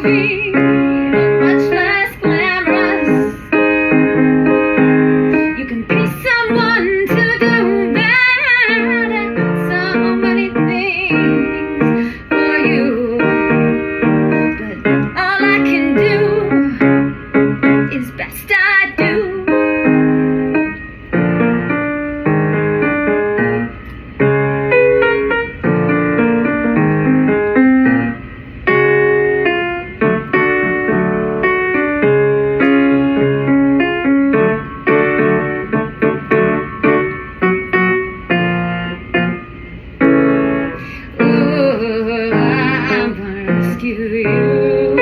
be much less glamorous. You can be someone to do that and so many things for you, but all I can do is best I do. Rescue you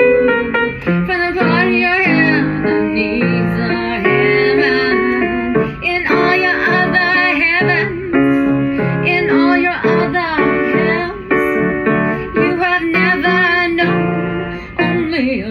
from the part of your hand that needs a heaven. In all your other heavens, in all your other hells, you have never known only a